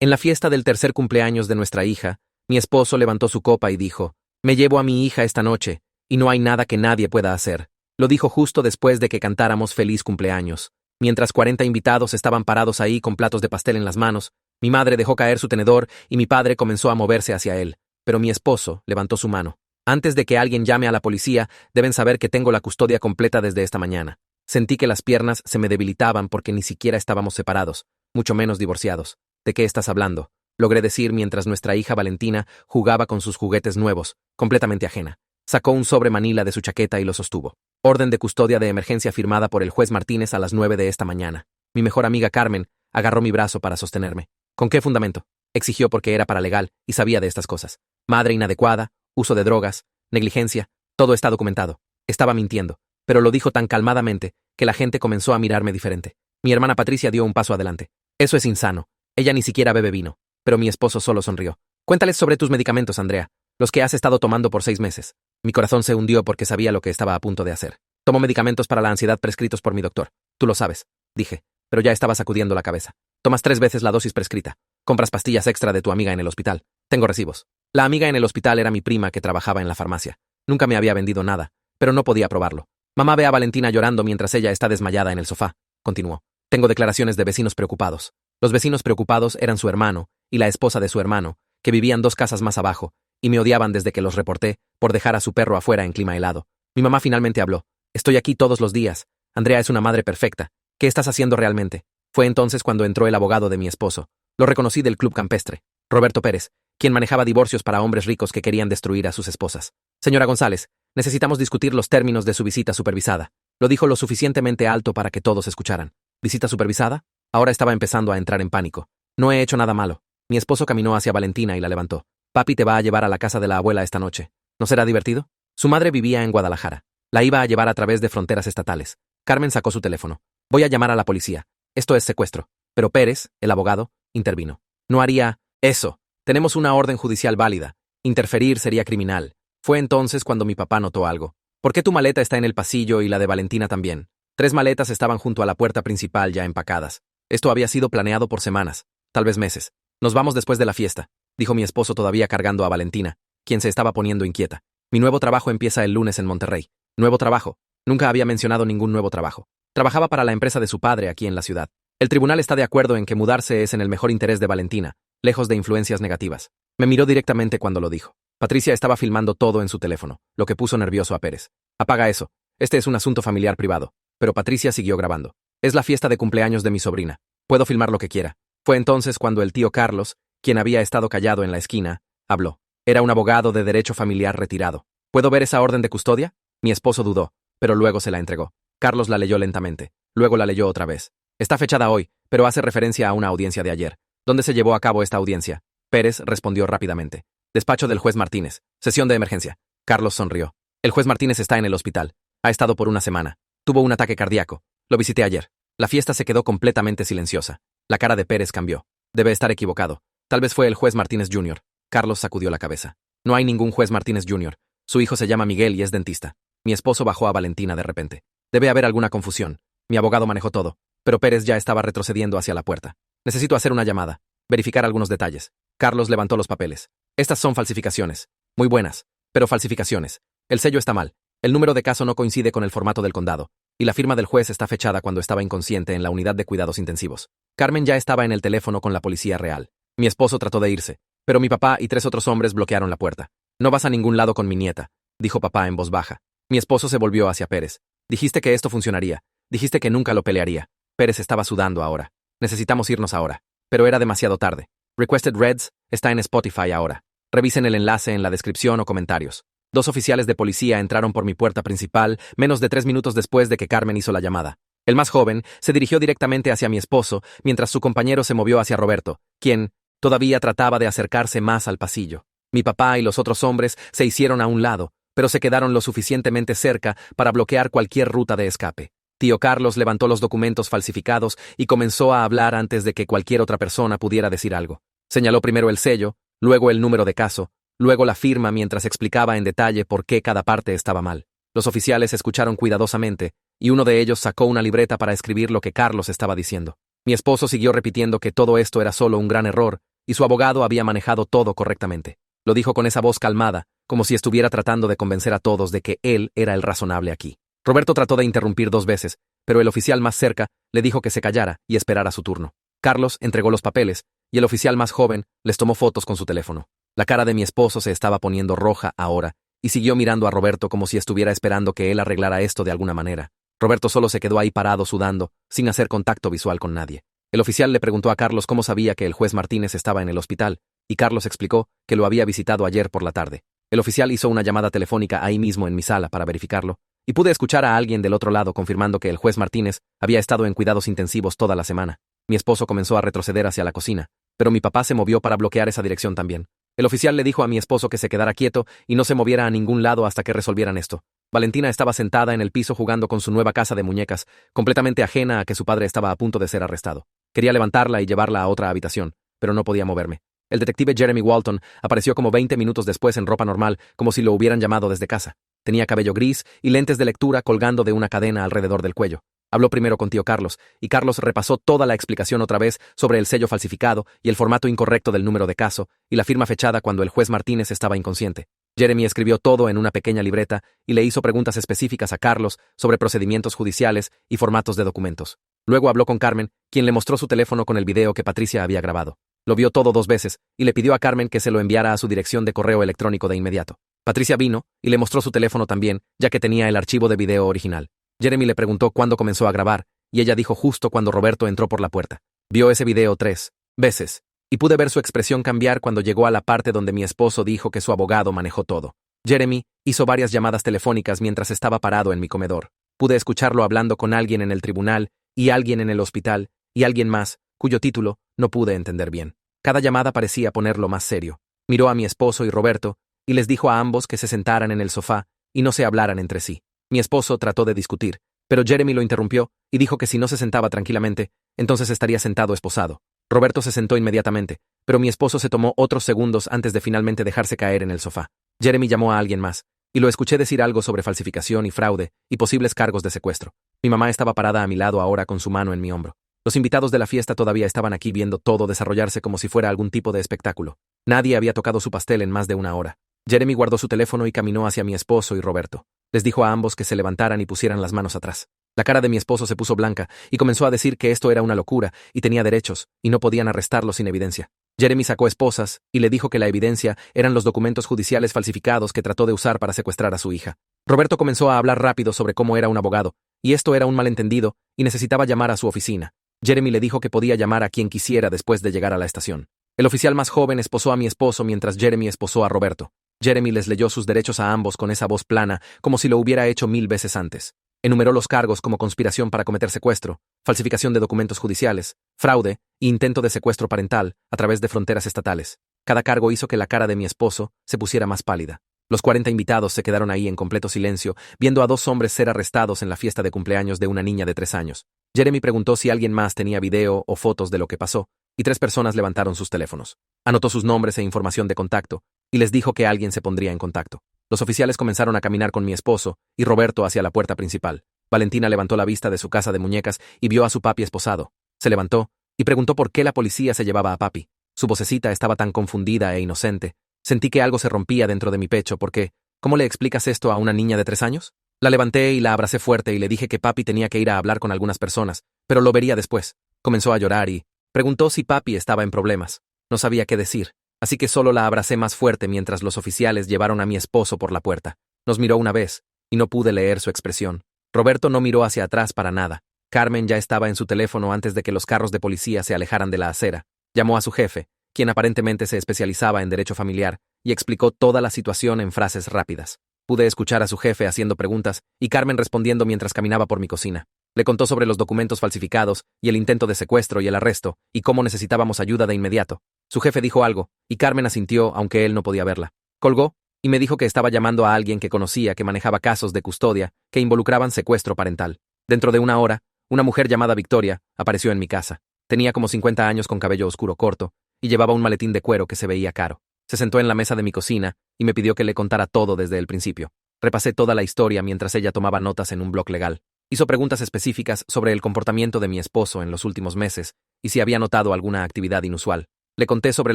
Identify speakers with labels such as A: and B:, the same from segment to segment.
A: En la fiesta del tercer cumpleaños de nuestra hija, mi esposo levantó su copa y dijo, «Me llevo a mi hija esta noche, y no hay nada que nadie pueda hacer». Lo dijo justo después de que cantáramos feliz cumpleaños. Mientras 40 invitados estaban parados ahí con platos de pastel en las manos, mi madre dejó caer su tenedor y mi padre comenzó a moverse hacia él. Pero mi esposo levantó su mano. «Antes de que alguien llame a la policía, deben saber que tengo la custodia completa desde esta mañana». Sentí que las piernas se me debilitaban porque ni siquiera estábamos separados, mucho menos divorciados. «¿De qué estás hablando?», logré decir mientras nuestra hija Valentina jugaba con sus juguetes nuevos, completamente ajena. Sacó un sobre manila de su chaqueta y lo sostuvo. «Orden de custodia de emergencia firmada por el juez Martínez a las 9 de esta mañana». Mi mejor amiga Carmen agarró mi brazo para sostenerme. «¿Con qué fundamento?», exigió porque era paralegal y sabía de estas cosas. Madre inadecuada, uso de drogas, negligencia, todo está documentado. Estaba mintiendo, pero lo dijo tan calmadamente que la gente comenzó a mirarme diferente. Mi hermana Patricia dio un paso adelante. «Eso es insano. Ella ni siquiera bebe vino». Pero mi esposo solo sonrió. «Cuéntales sobre tus medicamentos, Andrea, los que has estado tomando por 6 meses». Mi corazón se hundió porque sabía lo que estaba a punto de hacer. «Tomo medicamentos para la ansiedad prescritos por mi doctor. Tú lo sabes», dije, pero ya estaba sacudiendo la cabeza. «Tomas 3 veces la dosis prescrita. Compras pastillas extra de tu amiga en el hospital. Tengo recibos». La amiga en el hospital era mi prima que trabajaba en la farmacia. Nunca me había vendido nada, pero no podía probarlo. «Mamá ve a Valentina llorando mientras ella está desmayada en el sofá», continuó. «Tengo declaraciones de vecinos preocupados». Los vecinos preocupados eran su hermano y la esposa de su hermano, que vivían 2 casas más abajo, y me odiaban desde que los reporté por dejar a su perro afuera en clima helado. Mi mamá finalmente habló. «Estoy aquí todos los días. Andrea es una madre perfecta. ¿Qué estás haciendo realmente?». Fue entonces cuando entró el abogado de mi esposo. Lo reconocí del club campestre, Roberto Pérez, quien manejaba divorcios para hombres ricos que querían destruir a sus esposas. «Señora González, necesitamos discutir los términos de su visita supervisada». Lo dijo lo suficientemente alto para que todos escucharan. «¿Visita supervisada?». Ahora estaba empezando a entrar en pánico. «No he hecho nada malo». Mi esposo caminó hacia Valentina y la levantó. «Papi te va a llevar a la casa de la abuela esta noche. ¿No será divertido?». Su madre vivía en Guadalajara. La iba a llevar a través de fronteras estatales. Carmen sacó su teléfono. «Voy a llamar a la policía. Esto es secuestro». Pero Pérez, el abogado, intervino. «No haría eso. Tenemos una orden judicial válida. Interferir sería criminal». Fue entonces cuando mi papá notó algo. «¿Por qué tu maleta está en el pasillo y la de Valentina también?». 3 maletas estaban junto a la puerta principal ya empacadas. Esto había sido planeado por semanas, tal vez meses. «Nos vamos después de la fiesta», dijo mi esposo todavía cargando a Valentina, quien se estaba poniendo inquieta. «Mi nuevo trabajo empieza el lunes en Monterrey». «¿Nuevo trabajo?». Nunca había mencionado ningún nuevo trabajo. Trabajaba para la empresa de su padre aquí en la ciudad. El tribunal está de acuerdo en que mudarse es en el mejor interés de Valentina, lejos de influencias negativas. Me miró directamente cuando lo dijo. Patricia estaba filmando todo en su teléfono, lo que puso nervioso a Pérez. «Apaga eso. Este es un asunto familiar privado». Pero Patricia siguió grabando. «Es la fiesta de cumpleaños de mi sobrina. Puedo filmar lo que quiera». Fue entonces cuando el tío Carlos, quien había estado callado en la esquina, habló. Era un abogado de derecho familiar retirado. «¿Puedo ver esa orden de custodia?». Mi esposo dudó, pero luego se la entregó. Carlos la leyó lentamente. Luego la leyó otra vez. «Está fechada hoy, pero hace referencia a una audiencia de ayer». «¿Dónde se llevó a cabo esta audiencia?». Pérez respondió rápidamente. «Despacho del juez Martínez. Sesión de emergencia». Carlos sonrió. «El juez Martínez está en el hospital. Ha estado por una semana. Tuvo un ataque cardíaco. Lo visité ayer». La fiesta se quedó completamente silenciosa. La cara de Pérez cambió. «Debe estar equivocado. Tal vez fue el juez Martínez Jr.». Carlos sacudió la cabeza. «No hay ningún juez Martínez Jr. Su hijo se llama Miguel y es dentista». Mi esposo bajó a Valentina de repente. «Debe haber alguna confusión. Mi abogado manejó todo». Pero Pérez ya estaba retrocediendo hacia la puerta. «Necesito hacer una llamada. Verificar algunos detalles». Carlos levantó los papeles. «Estas son falsificaciones. Muy buenas, pero falsificaciones. El sello está mal. El número de caso no coincide con el formato del condado. Y la firma del juez está fechada cuando estaba inconsciente en la unidad de cuidados intensivos». Carmen ya estaba en el teléfono con la policía real. Mi esposo trató de irse, pero mi papá y 3 otros hombres bloquearon la puerta. «No vas a ningún lado con mi nieta», dijo papá en voz baja. Mi esposo se volvió hacia Pérez. «Dijiste que esto funcionaría. Dijiste que nunca lo pelearía». Pérez estaba sudando ahora. «Necesitamos irnos ahora». Pero era demasiado tarde. Requested Reds está en Spotify ahora. Revisen el enlace en la descripción o comentarios. 2 oficiales de policía entraron por mi puerta principal menos de 3 minutos después de que Carmen hizo la llamada. El más joven se dirigió directamente hacia mi esposo, mientras su compañero se movió hacia Roberto, quien todavía trataba de acercarse más al pasillo. Mi papá y los otros hombres se hicieron a un lado, pero se quedaron lo suficientemente cerca para bloquear cualquier ruta de escape. Tío Carlos levantó los documentos falsificados y comenzó a hablar antes de que cualquier otra persona pudiera decir algo. Señaló primero el sello, luego el número de caso, luego la firma mientras explicaba en detalle por qué cada parte estaba mal. Los oficiales escucharon cuidadosamente, y uno de ellos sacó una libreta para escribir lo que Carlos estaba diciendo. Mi esposo siguió repitiendo que todo esto era solo un gran error, y su abogado había manejado todo correctamente. Lo dijo con esa voz calmada, como si estuviera tratando de convencer a todos de que él era el razonable aquí. Roberto trató de interrumpir 2 veces, pero el oficial más cerca le dijo que se callara y esperara su turno. Carlos entregó los papeles, y el oficial más joven les tomó fotos con su teléfono. La cara de mi esposo se estaba poniendo roja ahora, y siguió mirando a Roberto como si estuviera esperando que él arreglara esto de alguna manera. Roberto solo se quedó ahí parado sudando, sin hacer contacto visual con nadie. El oficial le preguntó a Carlos cómo sabía que el juez Martínez estaba en el hospital, y Carlos explicó que lo había visitado ayer por la tarde. El oficial hizo una llamada telefónica ahí mismo en mi sala para verificarlo, y pude escuchar a alguien del otro lado confirmando que el juez Martínez había estado en cuidados intensivos toda la semana. Mi esposo comenzó a retroceder hacia la cocina, pero mi papá se movió para bloquear esa dirección también. El oficial le dijo a mi esposo que se quedara quieto y no se moviera a ningún lado hasta que resolvieran esto. Valentina estaba sentada en el piso jugando con su nueva casa de muñecas, completamente ajena a que su padre estaba a punto de ser arrestado. Quería levantarla y llevarla a otra habitación, pero no podía moverme. El detective Jeremy Walton apareció como 20 minutos después en ropa normal, como si lo hubieran llamado desde casa. Tenía cabello gris y lentes de lectura colgando de una cadena alrededor del cuello. Habló primero con tío Carlos, y Carlos repasó toda la explicación otra vez sobre el sello falsificado y el formato incorrecto del número de caso y la firma fechada cuando el juez Martínez estaba inconsciente. Jeremy escribió todo en una pequeña libreta y le hizo preguntas específicas a Carlos sobre procedimientos judiciales y formatos de documentos. Luego habló con Carmen, quien le mostró su teléfono con el video que Patricia había grabado. Lo vio todo 2 veces y le pidió a Carmen que se lo enviara a su dirección de correo electrónico de inmediato. Patricia vino y le mostró su teléfono también, ya que tenía el archivo de video original. Jeremy le preguntó cuándo comenzó a grabar, y ella dijo justo cuando Roberto entró por la puerta. Vio ese video 3 veces, y pude ver su expresión cambiar cuando llegó a la parte donde mi esposo dijo que su abogado manejó todo. Jeremy hizo varias llamadas telefónicas mientras estaba parado en mi comedor. Pude escucharlo hablando con alguien en el tribunal, y alguien en el hospital, y alguien más, cuyo título no pude entender bien. Cada llamada parecía ponerlo más serio. Miró a mi esposo y Roberto, y les dijo a ambos que se sentaran en el sofá y no se hablaran entre sí. Mi esposo trató de discutir, pero Jeremy lo interrumpió y dijo que si no se sentaba tranquilamente, entonces estaría sentado esposado. Roberto se sentó inmediatamente, pero mi esposo se tomó otros segundos antes de finalmente dejarse caer en el sofá. Jeremy llamó a alguien más, y lo escuché decir algo sobre falsificación y fraude y posibles cargos de secuestro. Mi mamá estaba parada a mi lado ahora con su mano en mi hombro. Los invitados de la fiesta todavía estaban aquí viendo todo desarrollarse como si fuera algún tipo de espectáculo. Nadie había tocado su pastel en más de 1 hora. Jeremy guardó su teléfono y caminó hacia mi esposo y Roberto. Les dijo a ambos que se levantaran y pusieran las manos atrás. La cara de mi esposo se puso blanca y comenzó a decir que esto era una locura y tenía derechos y no podían arrestarlo sin evidencia. Jeremy sacó esposas y le dijo que la evidencia eran los documentos judiciales falsificados que trató de usar para secuestrar a su hija. Roberto comenzó a hablar rápido sobre cómo era un abogado, y esto era un malentendido y necesitaba llamar a su oficina. Jeremy le dijo que podía llamar a quien quisiera después de llegar a la estación. El oficial más joven esposó a mi esposo mientras Jeremy esposó a Roberto. Jeremy les leyó sus derechos a ambos con esa voz plana, como si lo hubiera hecho 1000 veces antes. Enumeró los cargos como conspiración para cometer secuestro, falsificación de documentos judiciales, fraude e intento de secuestro parental a través de fronteras estatales. Cada cargo hizo que la cara de mi esposo se pusiera más pálida. Los 40 invitados se quedaron ahí en completo silencio, viendo a 2 hombres ser arrestados en la fiesta de cumpleaños de una niña de 3 años. Jeremy preguntó si alguien más tenía video o fotos de lo que pasó, y 3 personas levantaron sus teléfonos. Anotó sus nombres e información de contacto, y les dijo que alguien se pondría en contacto. Los oficiales comenzaron a caminar con mi esposo y Roberto hacia la puerta principal. Valentina levantó la vista de su casa de muñecas y vio a su papi esposado. Se levantó y preguntó por qué la policía se llevaba a papi. Su vocecita estaba tan confundida e inocente. Sentí que algo se rompía dentro de mi pecho porque, ¿cómo le explicas esto a una niña de 3 años? La levanté y la abracé fuerte y le dije que papi tenía que ir a hablar con algunas personas, pero lo vería después. Comenzó a llorar y preguntó si papi estaba en problemas. No sabía qué decir, así que solo la abracé más fuerte mientras los oficiales llevaron a mi esposo por la puerta. Nos miró una vez, y no pude leer su expresión. Roberto no miró hacia atrás para nada. Carmen ya estaba en su teléfono antes de que los carros de policía se alejaran de la acera. Llamó a su jefe, quien aparentemente se especializaba en derecho familiar, y explicó toda la situación en frases rápidas. Pude escuchar a su jefe haciendo preguntas y Carmen respondiendo mientras caminaba por mi cocina. Le contó sobre los documentos falsificados y el intento de secuestro y el arresto, y cómo necesitábamos ayuda de inmediato. Su jefe dijo algo, y Carmen asintió aunque él no podía verla. Colgó, y me dijo que estaba llamando a alguien que conocía que manejaba casos de custodia que involucraban secuestro parental. Dentro de 1 hora, una mujer llamada Victoria apareció en mi casa. Tenía como 50 años con cabello oscuro corto, y llevaba un maletín de cuero que se veía caro. Se sentó en la mesa de mi cocina y me pidió que le contara todo desde el principio. Repasé toda la historia mientras ella tomaba notas en un bloc legal. Hizo preguntas específicas sobre el comportamiento de mi esposo en los últimos meses y si había notado alguna actividad inusual. Le conté sobre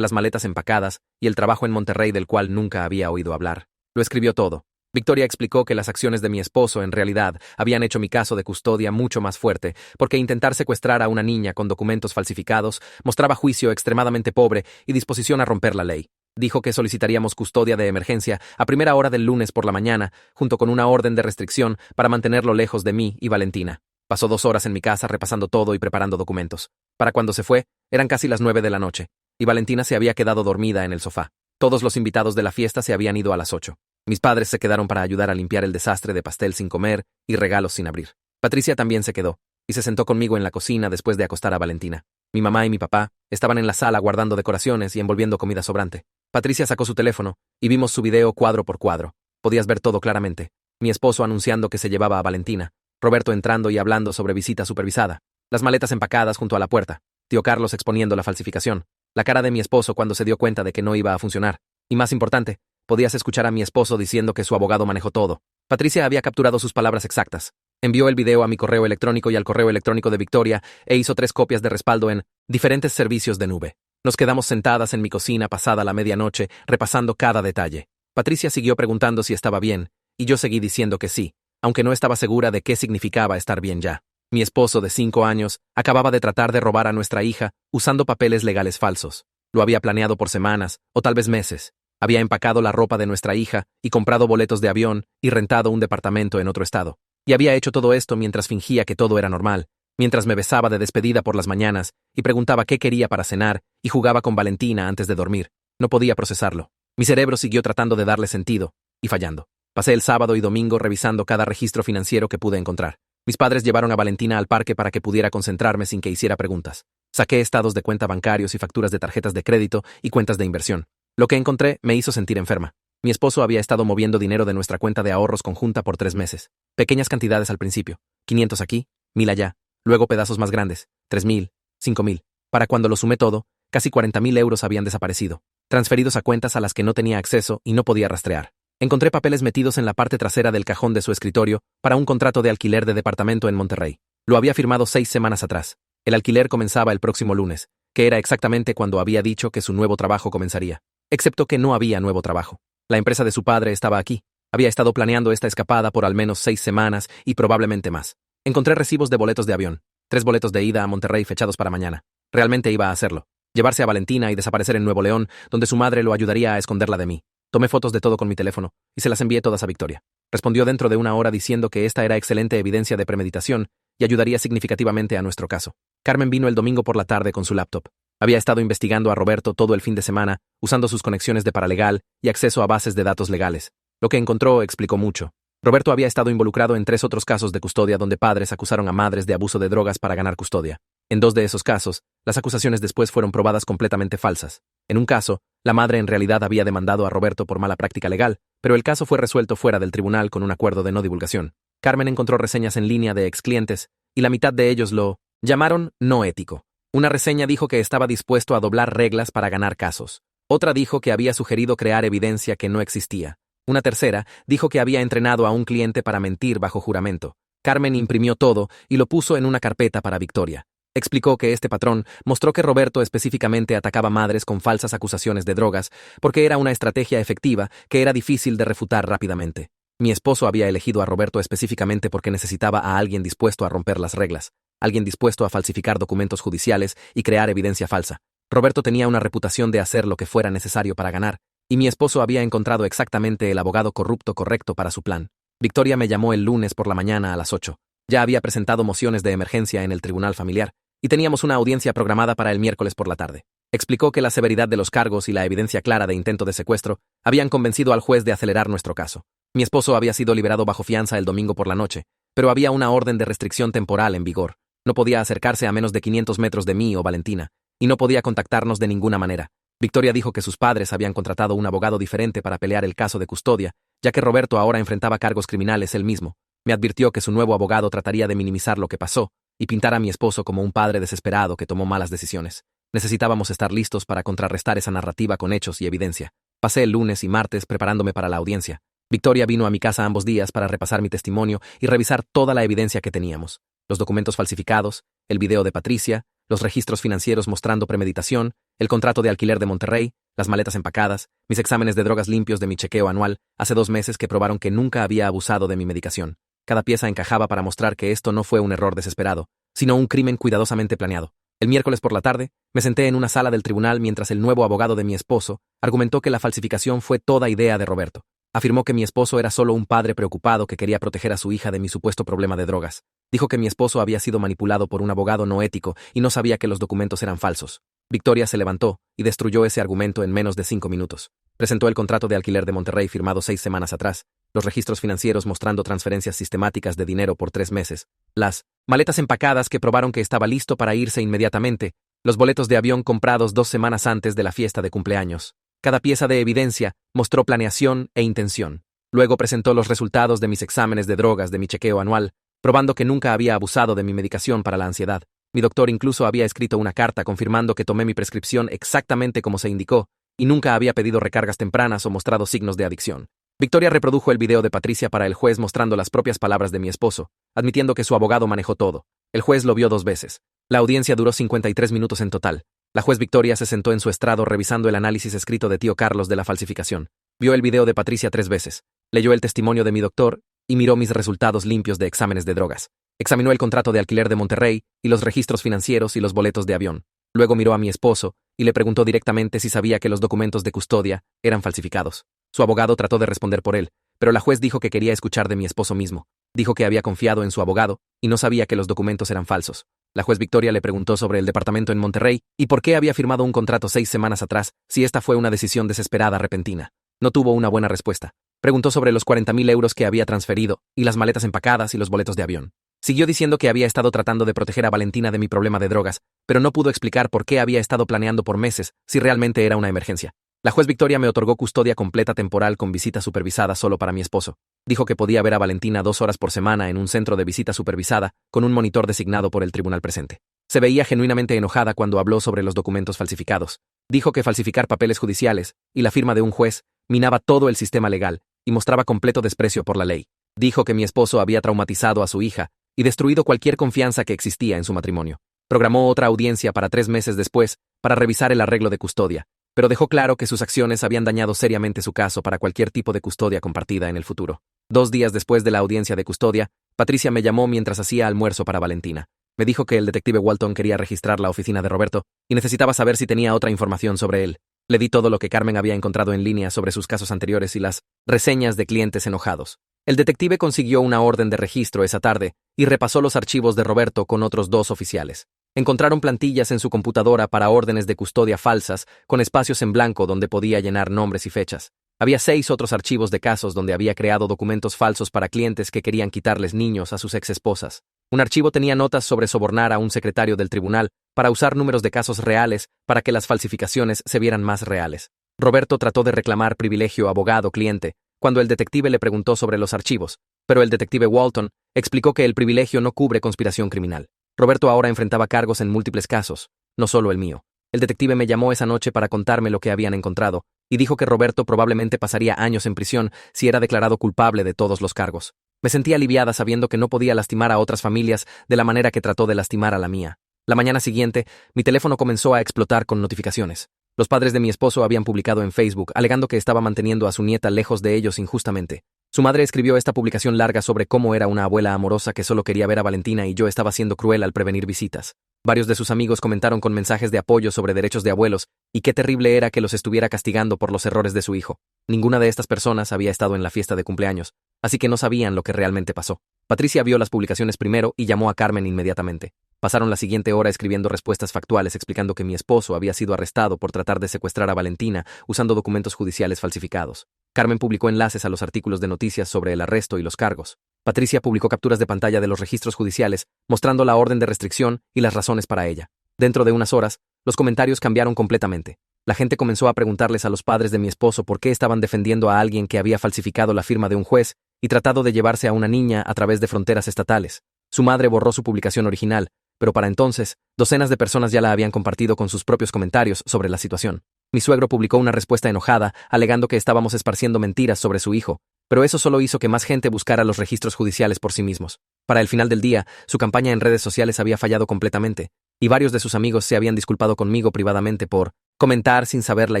A: las maletas empacadas y el trabajo en Monterrey del cual nunca había oído hablar. Lo escribió todo. Victoria explicó que las acciones de mi esposo en realidad habían hecho mi caso de custodia mucho más fuerte, porque intentar secuestrar a una niña con documentos falsificados mostraba juicio extremadamente pobre y disposición a romper la ley. Dijo que solicitaríamos custodia de emergencia a primera hora del lunes por la mañana, junto con una orden de restricción para mantenerlo lejos de mí y Valentina. Pasó 2 horas en mi casa repasando todo y preparando documentos. Para cuando se fue, eran casi las 9 de la noche, y Valentina se había quedado dormida en el sofá. Todos los invitados de la fiesta se habían ido a las 8. Mis padres se quedaron para ayudar a limpiar el desastre de pastel sin comer y regalos sin abrir. Patricia también se quedó, y se sentó conmigo en la cocina después de acostar a Valentina. Mi mamá y mi papá estaban en la sala guardando decoraciones y envolviendo comida sobrante. Patricia sacó su teléfono, y vimos su video cuadro por cuadro. Podías ver todo claramente. Mi esposo anunciando que se llevaba a Valentina, Roberto entrando y hablando sobre visita supervisada, las maletas empacadas junto a la puerta, tío Carlos exponiendo la falsificación, la cara de mi esposo cuando se dio cuenta de que no iba a funcionar, y más importante, podías escuchar a mi esposo diciendo que su abogado manejó todo. Patricia había capturado sus palabras exactas. Envió el video a mi correo electrónico y al correo electrónico de Victoria e hizo 3 copias de respaldo en diferentes servicios de nube. Nos quedamos sentadas en mi cocina pasada la medianoche, repasando cada detalle. Patricia siguió preguntando si estaba bien, y yo seguí diciendo que sí, aunque no estaba segura de qué significaba estar bien ya. Mi esposo de 5 años acababa de tratar de robar a nuestra hija usando papeles legales falsos. Lo había planeado por semanas, o tal vez meses. Había empacado la ropa de nuestra hija y comprado boletos de avión y rentado un departamento en otro estado. Y había hecho todo esto mientras fingía que todo era normal, mientras me besaba de despedida por las mañanas y preguntaba qué quería para cenar y jugaba con Valentina antes de dormir. No podía procesarlo. Mi cerebro siguió tratando de darle sentido, y fallando. Pasé el sábado y domingo revisando cada registro financiero que pude encontrar. Mis padres llevaron a Valentina al parque para que pudiera concentrarme sin que hiciera preguntas. Saqué estados de cuenta bancarios y facturas de tarjetas de crédito y cuentas de inversión. Lo que encontré me hizo sentir enferma. Mi esposo había estado moviendo dinero de nuestra cuenta de ahorros conjunta por 3 meses. Pequeñas cantidades al principio, 500 aquí, 1000 allá, luego pedazos más grandes, 3000, 5000. Para cuando lo sumé todo, casi 40.000 euros habían desaparecido, transferidos a cuentas a las que no tenía acceso y no podía rastrear. Encontré papeles metidos en la parte trasera del cajón de su escritorio para un contrato de alquiler de departamento en Monterrey. Lo había firmado 6 semanas atrás. El alquiler comenzaba el próximo lunes, que era exactamente cuando había dicho que su nuevo trabajo comenzaría. Excepto que no había nuevo trabajo. La empresa de su padre estaba aquí. Había estado planeando esta escapada por al menos 6 semanas y probablemente más. Encontré recibos de boletos de avión. 3 boletos de ida a Monterrey fechados para mañana. Realmente iba a hacerlo. Llevarse a Valentina y desaparecer en Nuevo León, donde su madre lo ayudaría a esconderla de mí. Tomé fotos de todo con mi teléfono y se las envié todas a Victoria. Respondió dentro de 1 hora diciendo que esta era excelente evidencia de premeditación y ayudaría significativamente a nuestro caso. Carmen vino el domingo por la tarde con su laptop. Había estado investigando a Roberto todo el fin de semana, usando sus conexiones de paralegal y acceso a bases de datos legales. Lo que encontró explicó mucho. Roberto había estado involucrado en 3 otros casos de custodia donde padres acusaron a madres de abuso de drogas para ganar custodia. En 2 de esos casos, las acusaciones después fueron probadas completamente falsas. En un caso, la madre en realidad había demandado a Roberto por mala práctica legal, pero el caso fue resuelto fuera del tribunal con un acuerdo de no divulgación. Carmen encontró reseñas en línea de exclientes, y la mitad de ellos lo llamaron no ético. Una reseña dijo que estaba dispuesto a doblar reglas para ganar casos. Otra dijo que había sugerido crear evidencia que no existía. Una tercera dijo que había entrenado a un cliente para mentir bajo juramento. Carmen imprimió todo y lo puso en una carpeta para Victoria. Explicó que este patrón mostró que Roberto específicamente atacaba madres con falsas acusaciones de drogas porque era una estrategia efectiva que era difícil de refutar rápidamente. Mi esposo había elegido a Roberto específicamente porque necesitaba a alguien dispuesto a romper las reglas, alguien dispuesto a falsificar documentos judiciales y crear evidencia falsa. Roberto tenía una reputación de hacer lo que fuera necesario para ganar, y mi esposo había encontrado exactamente el abogado corrupto correcto para su plan. Victoria me llamó el lunes por la mañana a las 8. Ya había presentado mociones de emergencia en el tribunal familiar, y teníamos una audiencia programada para el miércoles por la tarde. Explicó que la severidad de los cargos y la evidencia clara de intento de secuestro habían convencido al juez de acelerar nuestro caso. Mi esposo había sido liberado bajo fianza el domingo por la noche, pero había una orden de restricción temporal en vigor. No podía acercarse a menos de 500 metros de mí o Valentina, y no podía contactarnos de ninguna manera. Victoria dijo que sus padres habían contratado un abogado diferente para pelear el caso de custodia, ya que Roberto ahora enfrentaba cargos criminales él mismo. Me advirtió que su nuevo abogado trataría de minimizar lo que pasó y pintar a mi esposo como un padre desesperado que tomó malas decisiones. Necesitábamos estar listos para contrarrestar esa narrativa con hechos y evidencia. Pasé el lunes y martes preparándome para la audiencia. Victoria vino a mi casa ambos días para repasar mi testimonio y revisar toda la evidencia que teníamos. Los documentos falsificados, el video de Patricia, los registros financieros mostrando premeditación, el contrato de alquiler de Monterrey, las maletas empacadas, mis exámenes de drogas limpios de mi chequeo anual, hace 2 meses que probaron que nunca había abusado de mi medicación. Cada pieza encajaba para mostrar que esto no fue un error desesperado, sino un crimen cuidadosamente planeado. El miércoles por la tarde, me senté en una sala del tribunal mientras el nuevo abogado de mi esposo argumentó que la falsificación fue toda idea de Roberto. Afirmó que mi esposo era solo un padre preocupado que quería proteger a su hija de mi supuesto problema de drogas. Dijo que mi esposo había sido manipulado por un abogado no ético y no sabía que los documentos eran falsos. Victoria se levantó y destruyó ese argumento en menos de 5 minutos. Presentó el contrato de alquiler de Monterrey firmado 6 semanas atrás, los registros financieros mostrando transferencias sistemáticas de dinero por 3 meses, las maletas empacadas que probaron que estaba listo para irse inmediatamente, los boletos de avión comprados 2 semanas antes de la fiesta de cumpleaños. Cada pieza de evidencia mostró planeación e intención. Luego presentó los resultados de mis exámenes de drogas de mi chequeo anual, probando que nunca había abusado de mi medicación para la ansiedad. Mi doctor incluso había escrito una carta confirmando que tomé mi prescripción exactamente como se indicó, y nunca había pedido recargas tempranas o mostrado signos de adicción. Victoria reprodujo el video de Patricia para el juez mostrando las propias palabras de mi esposo, admitiendo que su abogado manejó todo. El juez lo vio 2 veces. La audiencia duró 53 minutos en total. La juez Victoria se sentó en su estrado revisando el análisis escrito de tío Carlos de la falsificación. Vio el video de Patricia 3 veces. Leyó el testimonio de mi doctor y miró mis resultados limpios de exámenes de drogas. Examinó el contrato de alquiler de Monterrey y los registros financieros y los boletos de avión. Luego miró a mi esposo y le preguntó directamente si sabía que los documentos de custodia eran falsificados. Su abogado trató de responder por él, pero la juez dijo que quería escuchar de mi esposo mismo. Dijo que había confiado en su abogado y no sabía que los documentos eran falsos. La juez Victoria le preguntó sobre el departamento en Monterrey y por qué había firmado un contrato 6 semanas atrás si esta fue una decisión desesperada repentina. No tuvo una buena respuesta. Preguntó sobre los 40,000 euros que había transferido y las maletas empacadas y los boletos de avión. Siguió diciendo que había estado tratando de proteger a Valentina de mi problema de drogas, pero no pudo explicar por qué había estado planeando por meses si realmente era una emergencia. La juez Victoria me otorgó custodia completa temporal con visita supervisada solo para mi esposo. Dijo que podía ver a Valentina 2 horas por semana en un centro de visita supervisada con un monitor designado por el tribunal presente. Se veía genuinamente enojada cuando habló sobre los documentos falsificados. Dijo que falsificar papeles judiciales y la firma de un juez minaba todo el sistema legal y mostraba completo desprecio por la ley. Dijo que mi esposo había traumatizado a su hija y destruido cualquier confianza que existía en su matrimonio. Programó otra audiencia para 3 meses después para revisar el arreglo de custodia, pero dejó claro que sus acciones habían dañado seriamente su caso para cualquier tipo de custodia compartida en el futuro. 2 días después de la audiencia de custodia, Patricia me llamó mientras hacía almuerzo para Valentina. Me dijo que el detective Walton quería registrar la oficina de Roberto y necesitaba saber si tenía otra información sobre él. Le di todo lo que Carmen había encontrado en línea sobre sus casos anteriores y las reseñas de clientes enojados. El detective consiguió una orden de registro esa tarde y repasó los archivos de Roberto con otros 2 oficiales. Encontraron plantillas en su computadora para órdenes de custodia falsas, con espacios en blanco donde podía llenar nombres y fechas. Había 6 otros archivos de casos donde había creado documentos falsos para clientes que querían quitarles niños a sus exesposas. Un archivo tenía notas sobre sobornar a un secretario del tribunal para usar números de casos reales para que las falsificaciones se vieran más reales. Roberto trató de reclamar privilegio abogado-cliente cuando el detective le preguntó sobre los archivos, pero el detective Walton explicó que el privilegio no cubre conspiración criminal. Roberto ahora enfrentaba cargos en múltiples casos, no solo el mío. El detective me llamó esa noche para contarme lo que habían encontrado, y dijo que Roberto probablemente pasaría años en prisión si era declarado culpable de todos los cargos. Me sentí aliviada sabiendo que no podía lastimar a otras familias de la manera que trató de lastimar a la mía. La mañana siguiente, mi teléfono comenzó a explotar con notificaciones. Los padres de mi esposo habían publicado en Facebook, alegando que estaba manteniendo a su nieta lejos de ellos injustamente. Su madre escribió esta publicación larga sobre cómo era una abuela amorosa que solo quería ver a Valentina y yo estaba siendo cruel al prevenir visitas. Varios de sus amigos comentaron con mensajes de apoyo sobre derechos de abuelos y qué terrible era que los estuviera castigando por los errores de su hijo. Ninguna de estas personas había estado en la fiesta de cumpleaños, así que no sabían lo que realmente pasó. Patricia vio las publicaciones primero y llamó a Carmen inmediatamente. Pasaron la siguiente hora escribiendo respuestas factuales explicando que mi esposo había sido arrestado por tratar de secuestrar a Valentina usando documentos judiciales falsificados. Carmen publicó enlaces a los artículos de noticias sobre el arresto y los cargos. Patricia publicó capturas de pantalla de los registros judiciales, mostrando la orden de restricción y las razones para ella. Dentro de unas horas, los comentarios cambiaron completamente. La gente comenzó a preguntarles a los padres de mi esposo por qué estaban defendiendo a alguien que había falsificado la firma de un juez y tratado de llevarse a una niña a través de fronteras estatales. Su madre borró su publicación original, pero para entonces, docenas de personas ya la habían compartido con sus propios comentarios sobre la situación. Mi suegro publicó una respuesta enojada, alegando que estábamos esparciendo mentiras sobre su hijo, pero eso solo hizo que más gente buscara los registros judiciales por sí mismos. Para el final del día, su campaña en redes sociales había fallado completamente. y varios de sus amigos se habían disculpado conmigo privadamente por comentar sin saber la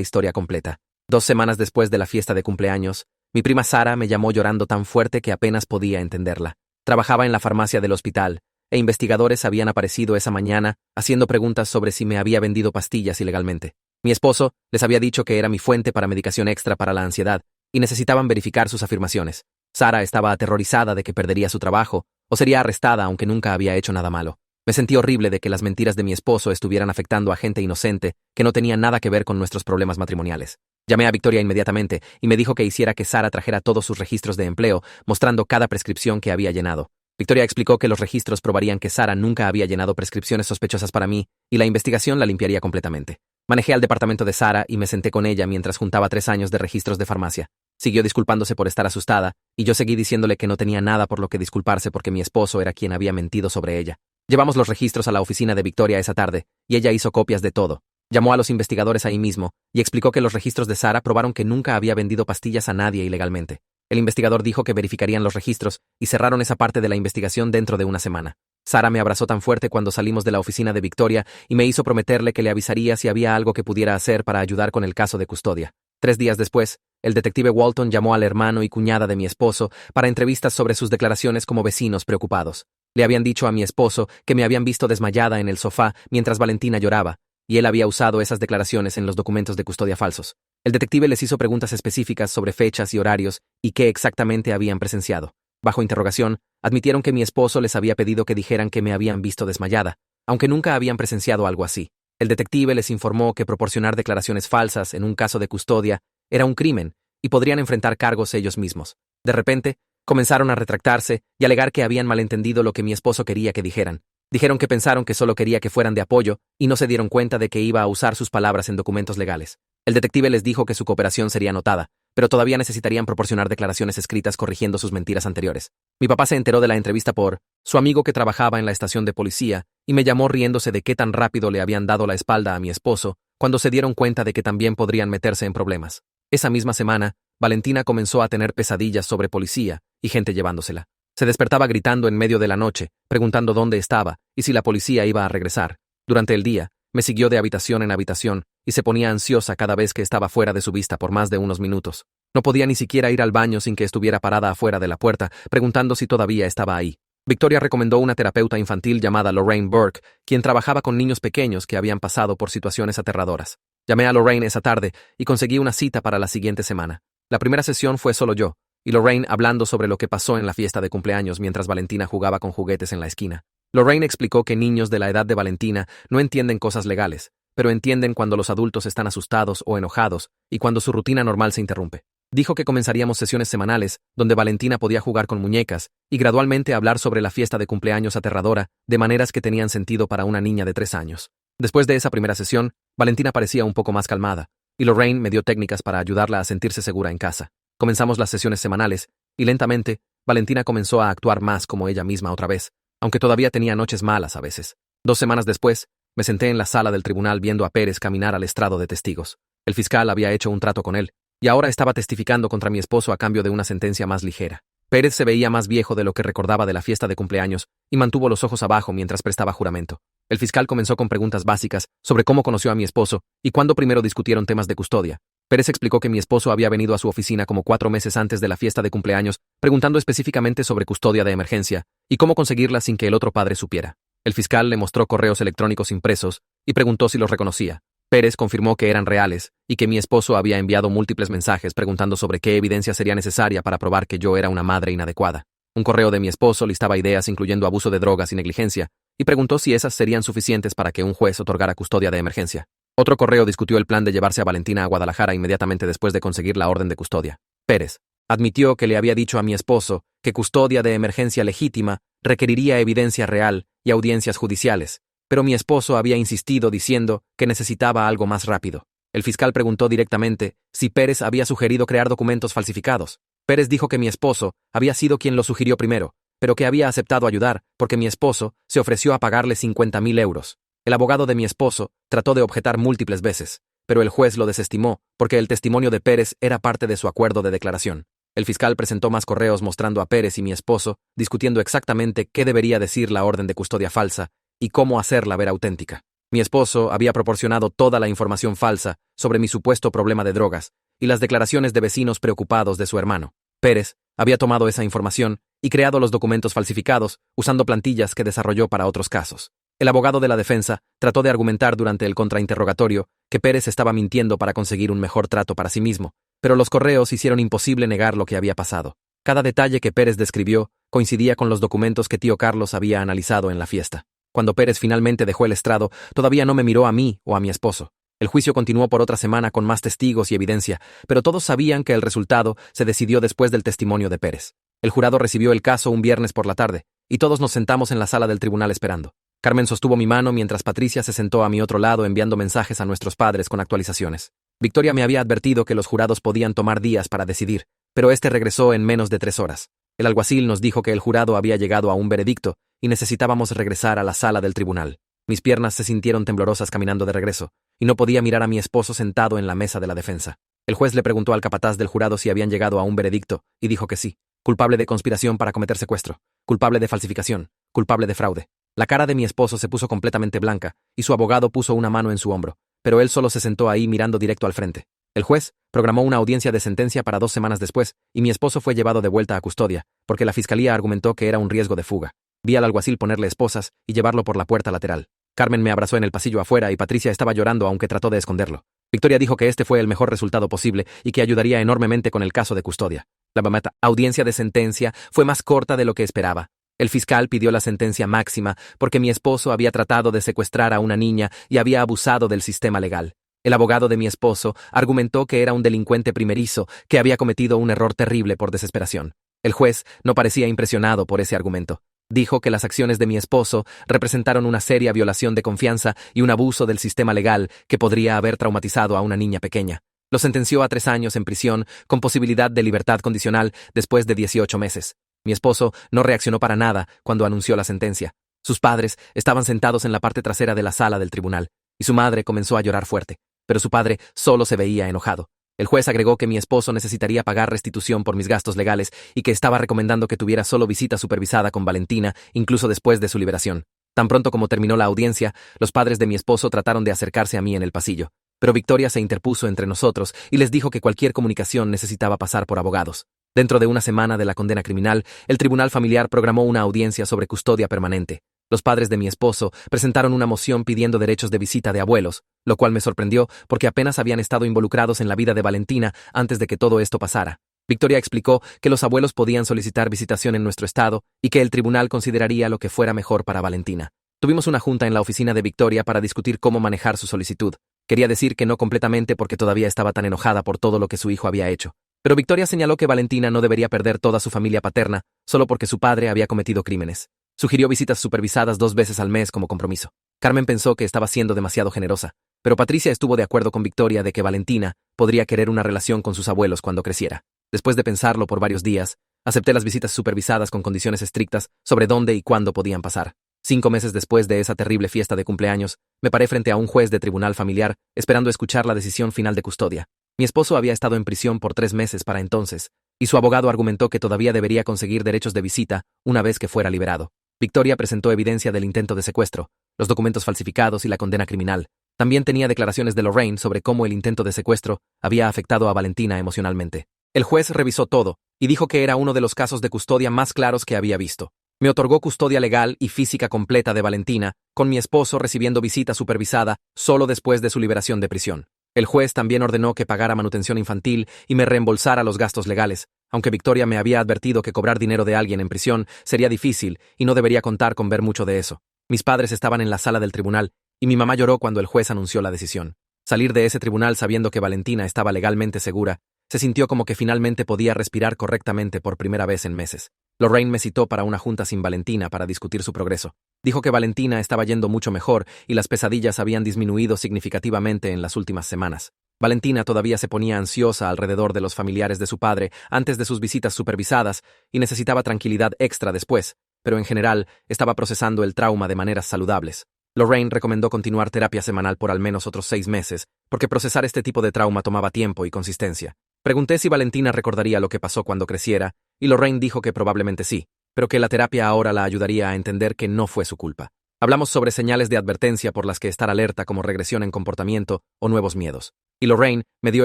A: historia completa. 2 semanas después de la fiesta de cumpleaños, mi prima Sara me llamó llorando tan fuerte que apenas podía entenderla. Trabajaba en la farmacia del hospital, e investigadores habían aparecido esa mañana haciendo preguntas sobre si me había vendido pastillas ilegalmente. Mi esposo les había dicho que era mi fuente para medicación extra para la ansiedad, y necesitaban verificar sus afirmaciones. Sara estaba aterrorizada de que perdería su trabajo, o sería arrestada aunque nunca había hecho nada malo. Me sentí horrible de que las mentiras de mi esposo estuvieran afectando a gente inocente que no tenía nada que ver con nuestros problemas matrimoniales. Llamé a Victoria inmediatamente y me dijo que hiciera que Sara trajera todos sus registros de empleo, mostrando cada prescripción que había llenado. Victoria explicó que los registros probarían que Sara nunca había llenado prescripciones sospechosas para mí y la investigación la limpiaría completamente. Manejé al departamento de Sara y me senté con ella mientras juntaba 3 años de registros de farmacia. Siguió disculpándose por estar asustada, y yo seguí diciéndole que no tenía nada por lo que disculparse porque mi esposo era quien había mentido sobre ella. Llevamos los registros a la oficina de Victoria esa tarde, y ella hizo copias de todo. Llamó a los investigadores ahí mismo, y explicó que los registros de Sara probaron que nunca había vendido pastillas a nadie ilegalmente. El investigador dijo que verificarían los registros, y cerraron esa parte de la investigación dentro de una semana. Sara me abrazó tan fuerte cuando salimos de la oficina de Victoria y me hizo prometerle que le avisaría si había algo que pudiera hacer para ayudar con el caso de custodia. 3 días después, el detective Walton llamó al hermano y cuñada de mi esposo para entrevistas sobre sus declaraciones como vecinos preocupados. Le habían dicho a mi esposo que me habían visto desmayada en el sofá mientras Valentina lloraba, y él había usado esas declaraciones en los documentos de custodia falsos. El detective les hizo preguntas específicas sobre fechas y horarios y qué exactamente habían presenciado. Bajo interrogación, admitieron que mi esposo les había pedido que dijeran que me habían visto desmayada, aunque nunca habían presenciado algo así. El detective les informó que proporcionar declaraciones falsas en un caso de custodia era un crimen y podrían enfrentar cargos ellos mismos. De repente, comenzaron a retractarse y alegar que habían malentendido lo que mi esposo quería que dijeran. Dijeron que pensaron que solo quería que fueran de apoyo y no se dieron cuenta de que iba a usar sus palabras en documentos legales. El detective les dijo que su cooperación sería notada, pero todavía necesitarían proporcionar declaraciones escritas corrigiendo sus mentiras anteriores. Mi papá se enteró de la entrevista por su amigo que trabajaba en la estación de policía y me llamó riéndose de qué tan rápido le habían dado la espalda a mi esposo cuando se dieron cuenta de que también podrían meterse en problemas. Esa misma semana, Valentina comenzó a tener pesadillas sobre policía y gente llevándosela. Se despertaba gritando en medio de la noche, preguntando dónde estaba y si la policía iba a regresar. Durante el día, me siguió de habitación en habitación y se ponía ansiosa cada vez que estaba fuera de su vista por más de unos minutos. No podía ni siquiera ir al baño sin que estuviera parada afuera de la puerta, preguntando si todavía estaba ahí. Victoria recomendó una terapeuta infantil llamada Lorraine Burke, quien trabajaba con niños pequeños que habían pasado por situaciones aterradoras. Llamé a Lorraine esa tarde y conseguí una cita para la siguiente semana. La primera sesión fue solo yo, y Lorraine hablando sobre lo que pasó en la fiesta de cumpleaños mientras Valentina jugaba con juguetes en la esquina. Lorraine explicó que niños de la edad de Valentina no entienden cosas legales, pero entienden cuando los adultos están asustados o enojados y cuando su rutina normal se interrumpe. Dijo que comenzaríamos sesiones semanales donde Valentina podía jugar con muñecas y gradualmente hablar sobre la fiesta de cumpleaños aterradora de maneras que tenían sentido para una niña de 3 años. Después de esa primera sesión, Valentina parecía un poco más calmada, y Lorraine me dio técnicas para ayudarla a sentirse segura en casa. Comenzamos las sesiones semanales, y lentamente, Valentina comenzó a actuar más como ella misma otra vez, aunque todavía tenía noches malas a veces. 2 semanas después, me senté en la sala del tribunal viendo a Pérez caminar al estrado de testigos. El fiscal había hecho un trato con él, y ahora estaba testificando contra mi esposo a cambio de una sentencia más ligera. Pérez se veía más viejo de lo que recordaba de la fiesta de cumpleaños y mantuvo los ojos abajo mientras prestaba juramento. El fiscal comenzó con preguntas básicas sobre cómo conoció a mi esposo y cuándo primero discutieron temas de custodia. Pérez explicó que mi esposo había venido a su oficina como 4 meses antes de la fiesta de cumpleaños, preguntando específicamente sobre custodia de emergencia y cómo conseguirla sin que el otro padre supiera. El fiscal le mostró correos electrónicos impresos y preguntó si los reconocía. Pérez confirmó que eran reales y que mi esposo había enviado múltiples mensajes preguntando sobre qué evidencia sería necesaria para probar que yo era una madre inadecuada. Un correo de mi esposo listaba ideas incluyendo abuso de drogas y negligencia, y preguntó si esas serían suficientes para que un juez otorgara custodia de emergencia. Otro correo discutió el plan de llevarse a Valentina a Guadalajara inmediatamente después de conseguir la orden de custodia. Pérez admitió que le había dicho a mi esposo que custodia de emergencia legítima requeriría evidencia real y audiencias judiciales, pero mi esposo había insistido diciendo que necesitaba algo más rápido. El fiscal preguntó directamente si Pérez había sugerido crear documentos falsificados. Pérez dijo que mi esposo había sido quien lo sugirió primero, pero que había aceptado ayudar porque mi esposo se ofreció a pagarle 50.000 euros. El abogado de mi esposo trató de objetar múltiples veces, pero el juez lo desestimó porque el testimonio de Pérez era parte de su acuerdo de declaración. El fiscal presentó más correos mostrando a Pérez y mi esposo discutiendo exactamente qué debería decir la orden de custodia falsa y cómo hacerla ver auténtica. Mi esposo había proporcionado toda la información falsa sobre mi supuesto problema de drogas y las declaraciones de vecinos preocupados de su hermano. Pérez había tomado esa información y creado los documentos falsificados usando plantillas que desarrolló para otros casos. El abogado de la defensa trató de argumentar durante el contrainterrogatorio que Pérez estaba mintiendo para conseguir un mejor trato para sí mismo, pero los correos hicieron imposible negar lo que había pasado. Cada detalle que Pérez describió coincidía con los documentos que tío Carlos había analizado en la fiesta. Cuando Pérez finalmente dejó el estrado, todavía no me miró a mí o a mi esposo. El juicio continuó por otra semana con más testigos y evidencia, pero todos sabían que el resultado se decidió después del testimonio de Pérez. El jurado recibió el caso un viernes por la tarde, y todos nos sentamos en la sala del tribunal esperando. Carmen sostuvo mi mano mientras Patricia se sentó a mi otro lado enviando mensajes a nuestros padres con actualizaciones. Victoria me había advertido que los jurados podían tomar días para decidir, pero este regresó en menos de 3 horas. El alguacil nos dijo que el jurado había llegado a un veredicto y necesitábamos regresar a la sala del tribunal. Mis piernas se sintieron temblorosas caminando de regreso, y no podía mirar a mi esposo sentado en la mesa de la defensa. El juez le preguntó al capataz del jurado si habían llegado a un veredicto, y dijo que sí. Culpable de conspiración para cometer secuestro, culpable de falsificación, culpable de fraude. La cara de mi esposo se puso completamente blanca, y su abogado puso una mano en su hombro, pero él solo se sentó ahí mirando directo al frente. El juez programó una audiencia de sentencia para 2 semanas después, y mi esposo fue llevado de vuelta a custodia, porque la fiscalía argumentó que era un riesgo de fuga. Vi al alguacil ponerle esposas y llevarlo por la puerta lateral. Carmen me abrazó en el pasillo afuera y Patricia estaba llorando aunque trató de esconderlo. Victoria dijo que este fue el mejor resultado posible y que ayudaría enormemente con el caso de custodia. La audiencia de sentencia fue más corta de lo que esperaba. El fiscal pidió la sentencia máxima porque mi esposo había tratado de secuestrar a una niña y había abusado del sistema legal. El abogado de mi esposo argumentó que era un delincuente primerizo que había cometido un error terrible por desesperación. El juez no parecía impresionado por ese argumento. Dijo que las acciones de mi esposo representaron una seria violación de confianza y un abuso del sistema legal que podría haber traumatizado a una niña pequeña. Lo sentenció a 3 años en prisión con posibilidad de libertad condicional después de 18 meses. Mi esposo no reaccionó para nada cuando anunció la sentencia. Sus padres estaban sentados en la parte trasera de la sala del tribunal, y su madre comenzó a llorar fuerte, pero su padre solo se veía enojado. El juez agregó que mi esposo necesitaría pagar restitución por mis gastos legales y que estaba recomendando que tuviera solo visita supervisada con Valentina, incluso después de su liberación. Tan pronto como terminó la audiencia, los padres de mi esposo trataron de acercarse a mí en el pasillo, pero Victoria se interpuso entre nosotros y les dijo que cualquier comunicación necesitaba pasar por abogados. Dentro de una semana de la condena criminal, el tribunal familiar programó una audiencia sobre custodia permanente. Los padres de mi esposo presentaron una moción pidiendo derechos de visita de abuelos, lo cual me sorprendió porque apenas habían estado involucrados en la vida de Valentina antes de que todo esto pasara. Victoria explicó que los abuelos podían solicitar visitación en nuestro estado y que el tribunal consideraría lo que fuera mejor para Valentina. Tuvimos una junta en la oficina de Victoria para discutir cómo manejar su solicitud. Quería decir que no completamente porque todavía estaba tan enojada por todo lo que su hijo había hecho. Pero Victoria señaló que Valentina no debería perder toda su familia paterna solo porque su padre había cometido crímenes. Sugirió visitas supervisadas 2 veces al mes como compromiso. Carmen pensó que estaba siendo demasiado generosa, pero Patricia estuvo de acuerdo con Victoria de que Valentina podría querer una relación con sus abuelos cuando creciera. Después de pensarlo por varios días, acepté las visitas supervisadas con condiciones estrictas sobre dónde y cuándo podían pasar. 5 meses después de esa terrible fiesta de cumpleaños, me paré frente a un juez de tribunal familiar esperando escuchar la decisión final de custodia. Mi esposo había estado en prisión por 3 meses para entonces, y su abogado argumentó que todavía debería conseguir derechos de visita una vez que fuera liberado. Victoria presentó evidencia del intento de secuestro, los documentos falsificados y la condena criminal. También tenía declaraciones de Lorraine sobre cómo el intento de secuestro había afectado a Valentina emocionalmente. El juez revisó todo y dijo que era uno de los casos de custodia más claros que había visto. Me otorgó custodia legal y física completa de Valentina, con mi esposo recibiendo visita supervisada solo después de su liberación de prisión. El juez también ordenó que pagara manutención infantil y me reembolsara los gastos legales, aunque Victoria me había advertido que cobrar dinero de alguien en prisión sería difícil y no debería contar con ver mucho de eso. Mis padres estaban en la sala del tribunal y mi mamá lloró cuando el juez anunció la decisión. Salir de ese tribunal sabiendo que Valentina estaba legalmente segura, se sintió como que finalmente podía respirar correctamente por primera vez en meses. Lorraine me citó para una junta sin Valentina para discutir su progreso. Dijo que Valentina estaba yendo mucho mejor y las pesadillas habían disminuido significativamente en las últimas semanas. Valentina todavía se ponía ansiosa alrededor de los familiares de su padre antes de sus visitas supervisadas y necesitaba tranquilidad extra después, pero en general estaba procesando el trauma de maneras saludables. Lorraine recomendó continuar terapia semanal por al menos otros 6 meses, porque procesar este tipo de trauma tomaba tiempo y consistencia. Pregunté si Valentina recordaría lo que pasó cuando creciera, y Lorraine dijo que probablemente sí, pero que la terapia ahora la ayudaría a entender que no fue su culpa. Hablamos sobre señales de advertencia por las que estar alerta, como regresión en comportamiento o nuevos miedos. Y Lorraine me dio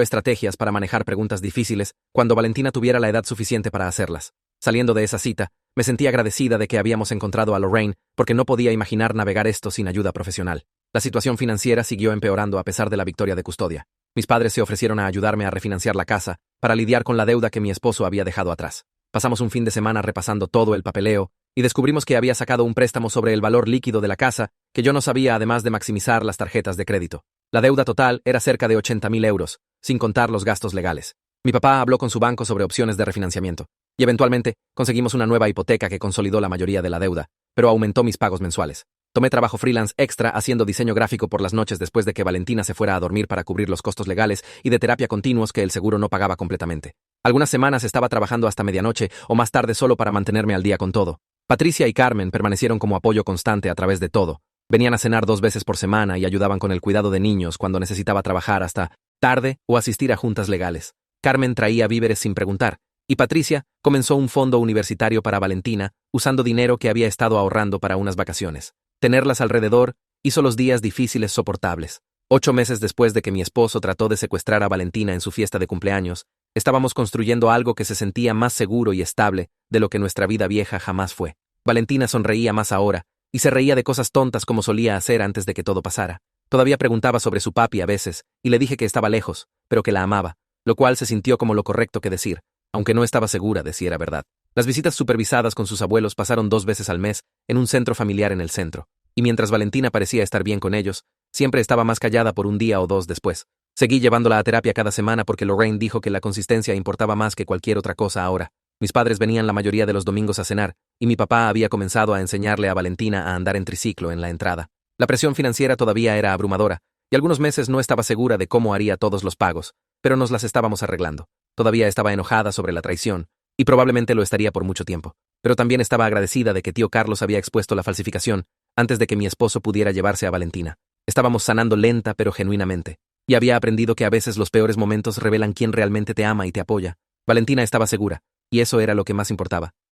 A: estrategias para manejar preguntas difíciles cuando Valentina tuviera la edad suficiente para hacerlas. Saliendo de esa cita, me sentí agradecida de que habíamos encontrado a Lorraine porque no podía imaginar navegar esto sin ayuda profesional. La situación financiera siguió empeorando a pesar de la victoria de custodia. Mis padres se ofrecieron a ayudarme a refinanciar la casa para lidiar con la deuda que mi esposo había dejado atrás. Pasamos un fin de semana repasando todo el papeleo y descubrimos que había sacado un préstamo sobre el valor líquido de la casa que yo no sabía, además de maximizar las tarjetas de crédito. La deuda total era cerca de 80.000 euros, sin contar los gastos legales. Mi papá habló con su banco sobre opciones de refinanciamiento y eventualmente conseguimos una nueva hipoteca que consolidó la mayoría de la deuda, pero aumentó mis pagos mensuales. Tomé trabajo freelance extra haciendo diseño gráfico por las noches después de que Valentina se fuera a dormir para cubrir los costos legales y de terapia continuos que el seguro no pagaba completamente. Algunas semanas estaba trabajando hasta medianoche o más tarde solo para mantenerme al día con todo. Patricia y Carmen permanecieron como apoyo constante a través de todo. Venían a cenar 2 veces por semana y ayudaban con el cuidado de niños cuando necesitaba trabajar hasta tarde o asistir a juntas legales. Carmen traía víveres sin preguntar, y Patricia comenzó un fondo universitario para Valentina, usando dinero que había estado ahorrando para unas vacaciones. Tenerlas alrededor hizo los días difíciles soportables. 8 meses después de que mi esposo trató de secuestrar a Valentina en su fiesta de cumpleaños, estábamos construyendo algo que se sentía más seguro y estable de lo que nuestra vida vieja jamás fue. Valentina sonreía más ahora, y se reía de cosas tontas como solía hacer antes de que todo pasara. Todavía preguntaba sobre su papi a veces, y le dije que estaba lejos, pero que la amaba, lo cual se sintió como lo correcto que decir, aunque no estaba segura de si era verdad. Las visitas supervisadas con sus abuelos pasaron 2 veces al mes en un centro familiar en el centro, y mientras Valentina parecía estar bien con ellos, siempre estaba más callada por un día o 2 después. Seguí llevándola a terapia cada semana porque Lorraine dijo que la consistencia importaba más que cualquier otra cosa ahora. Mis padres venían la mayoría de los domingos a cenar, y mi papá había comenzado a enseñarle a Valentina a andar en triciclo en la entrada. La presión financiera todavía era abrumadora, y algunos meses no estaba segura de cómo haría todos los pagos, pero nos las estábamos arreglando. Todavía estaba enojada sobre la traición, y probablemente lo estaría por mucho tiempo. Pero también estaba agradecida de que tío Carlos había expuesto la falsificación antes de que mi esposo pudiera llevarse a Valentina. Estábamos sanando lenta pero genuinamente, y había aprendido que a veces los peores momentos revelan quién realmente te ama y te apoya. Valentina estaba segura, y eso era lo que más importaba.